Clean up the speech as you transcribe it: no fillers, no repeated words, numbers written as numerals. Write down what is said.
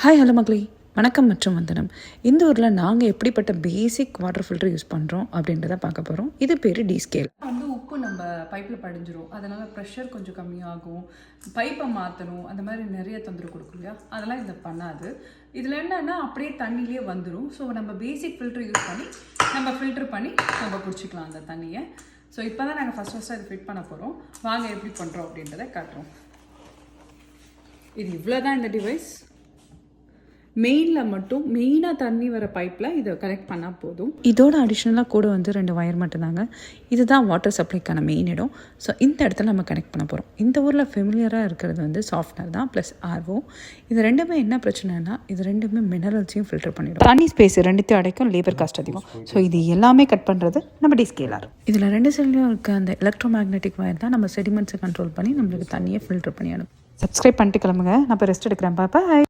Hi hello மக்களே, வணக்கம் மற்றும் வந்தனம். இந்த ஊரில் நாங்கள் எப்படிப்பட்ட பேசிக் வாட்டர் ஃபில்டர் யூஸ் பண்ணுறோம் அப்படின்றத பார்க்க போகிறோம். இது பேர் D-Scale. உப்பு நம்ம பைப்பில் படிஞ்சிரும், அதனால் ப்ரெஷர் கொஞ்சம் கம்மியாகும், பைப்பை மாற்றணும், அந்த மாதிரி நிறைய தொந்தரவு கொடுக்கும் இல்லையா. அதெல்லாம் இதை பண்ணாது. இதில் என்னென்னா அப்படியே தண்ணியிலே வந்துடும். ஸோ நம்ம பேசிக் ஃபில்டர் யூஸ் பண்ணி நம்ம ஃபில்டர் பண்ணி நம்ம குடிச்சிக்கலாம் அந்த தண்ணியை. ஸோ இப்போ தான் நாங்கள் ஃபஸ்ட்டாக இது ஃபிட் பண்ண போகிறோம். வாங்க எப்படி பண்ணுறோம் அப்படின்றத காட்டுறோம். இது இவ்வளோ தான் இந்த டிவைஸ். மெயினாக தண்ணி வர பைப்பில் இதை கனெக்ட் பண்ணால் போதும். இதோட அடிஷ்னலாக கூட 2 வயர் மட்டும்தாங்க. இதுதான் வாட்டர் சப்ளைக்கான மெயின் இடம். ஸோ இந்த இடத்துல நம்ம கனெக்ட் பண்ண போகிறோம். இந்த ஊரில் ஃபெமிலியராக இருக்கிறது சாஃப்ட்னர் தான் ப்ளஸ் RO. இது ரெண்டுமே என்ன பிரச்சனைனா, இது ரெண்டுமே மினரல்ஸையும் ஃபில்டர் பண்ணிடும். தண்ணி ஸ்பேஸ் ரெண்டுத்தையும் அடைக்கும், லேபர் காஸ்ட் அதிகம். ஸோ இது எல்லாமே கட் பண்ணுறது நம்ம D-Scale. இதில் 2 சைட்லையும் இருக்க அந்த எலக்ட்ரோ மேக்னெட்டிக் வயர் தான் நம்ம செடிமெண்ட்ஸை கண்ட்ரோல் பண்ணி நம்மளுக்கு தண்ணியை ஃபில்டர் பண்ணி அனுப்பும். சப்ஸ்கிரைப் பண்ணிட்டு கிளம்புங்க. நான் இப்போ ரெஸ்ட் எடுக்கிறேன். பாப்பா.